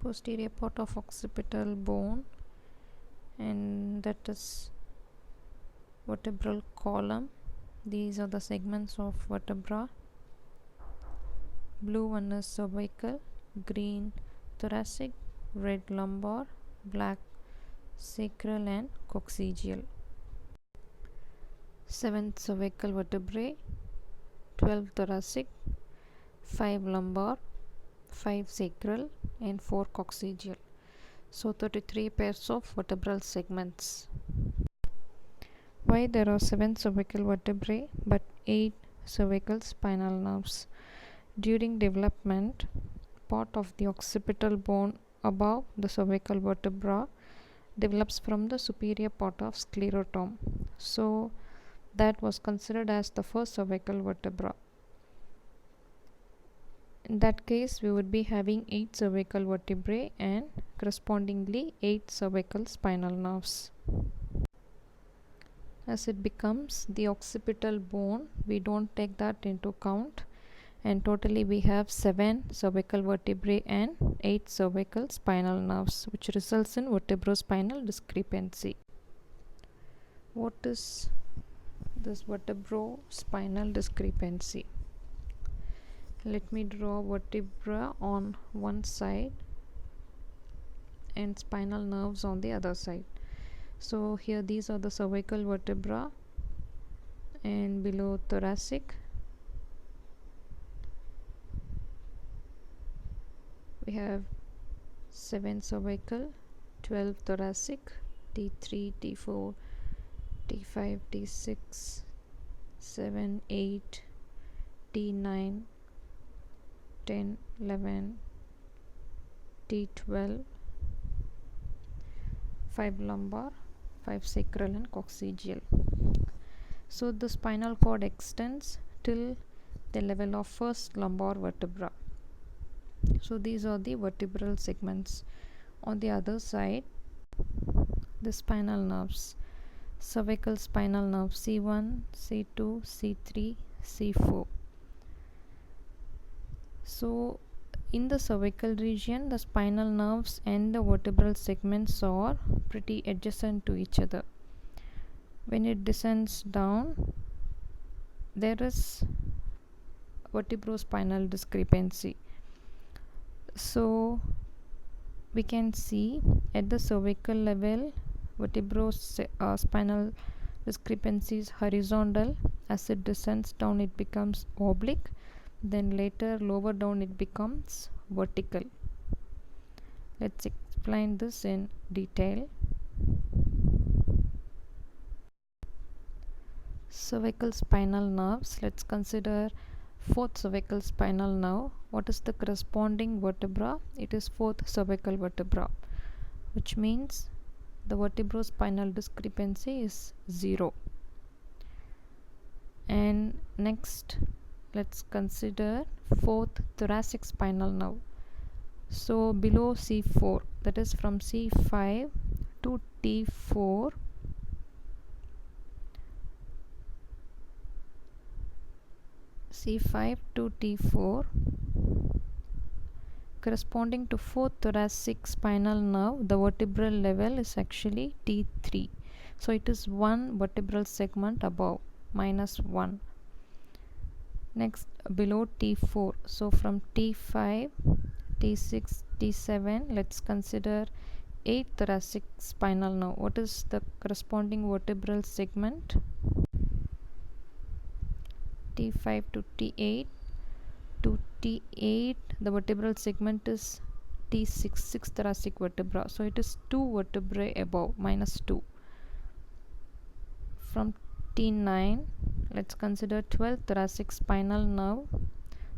posterior part of occipital bone, and that is vertebral column. These are the segments of vertebra. Blue one is cervical, green thoracic, red lumbar, black sacral and coccygeal. 7 cervical vertebrae, 12 thoracic, 5 lumbar, 5 sacral and 4 coccygeal. So 33 pairs of vertebral segments. Why there are 7 cervical vertebrae but 8 cervical spinal nerves? During development, part of the occipital bone above the cervical vertebra develops from the superior part of scleroderm. So that was considered as the first cervical vertebra. In that case, we would be having 8 cervical vertebrae and correspondingly 8 cervical spinal nerves. As it becomes the occipital bone, we don't take that into account, and totally we have 7 cervical vertebrae and 8 cervical spinal nerves, which results in vertebrospinal discrepancy. What is this vertebrospinal discrepancy? Let me draw vertebra on one side and spinal nerves on the other side. So here these are the cervical vertebra, and below thoracic we have 7 cervical, 12 thoracic, T3, T4, T5, T6, 7, 8, T9, 10, 11, T12, 5 lumbar, 5 sacral and coccygeal. So the spinal cord extends till the level of first lumbar vertebra. So these are the vertebral segments. On the other side, the spinal nerves. Cervical spinal nerve C1, C2, C3, C4. So in the cervical region, the spinal nerves and the vertebral segments are pretty adjacent to each other. When it descends down, there is vertebrospinal discrepancy. So we can see at the cervical level, vertebrospinal discrepancy is horizontal. As it descends down, it becomes oblique. Then later, lower down, it becomes vertical. Let's explain this in detail. Cervical spinal nerves. Let's consider 4th cervical spinal nerve. What is the corresponding vertebra? It is 4th cervical vertebra, which means the vertebrospinal discrepancy is 0. And next, let's consider 4th thoracic spinal nerve. So below C4, that is from C5 to T4, C5 to T4, corresponding to 4th thoracic spinal nerve, the vertebral level is actually T3. So it is one vertebral segment above, -1. Next, below T4, so from T5, T6, T7, let's consider 8th thoracic spinal nerve. What is the corresponding vertebral segment? T5 to T8. To T8, the vertebral segment is T6, 6th thoracic vertebra. So it is 2 vertebrae above, -2. From T9, let's consider 12th thoracic spinal nerve.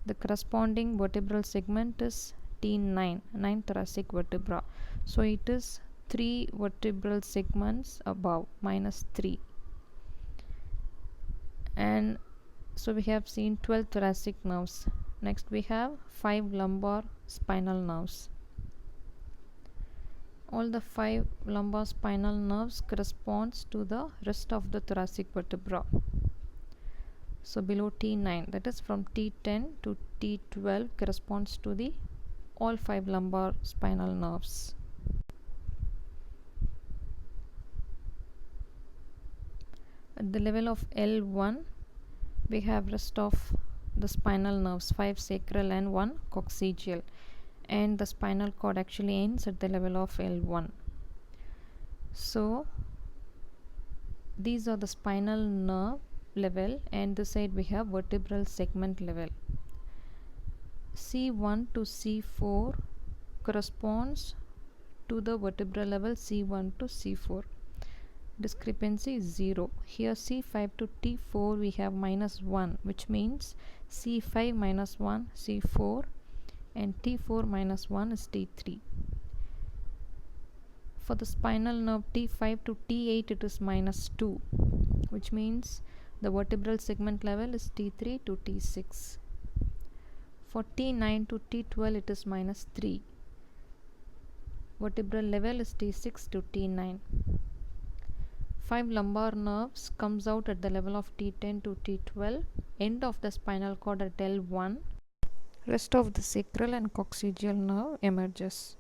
The corresponding vertebral segment is T9, 9th thoracic vertebra. So it is 3 vertebral segments above, -3. And so we have seen 12 thoracic nerves. Next we have 5 lumbar spinal nerves. All the 5 lumbar spinal nerves corresponds to the rest of the thoracic vertebra. So below T9, that is from T10 to T12, corresponds to the all 5 lumbar spinal nerves. At the level of L1, we have rest of the spinal nerves, 5 sacral and 1 coccygeal, and the spinal cord actually ends at the level of L1. So these are the spinal nerve level, and this side we have vertebral segment level. C1 to C4 corresponds to the vertebral level C1 to C4. Discrepancy is 0. Here C5 to T4 we have -1, which means C5 -1 C4 and T4 -1 is T3. For the spinal nerve T5 to T8 it is -2, which means the vertebral segment level is T3 to T6. For T9 to T12 it is -3. Vertebral level is T6 to T9. 5 lumbar nerves comes out at the level of T10 to T12, end of the spinal cord at L1. Rest of the sacral and coccygeal nerve emerges.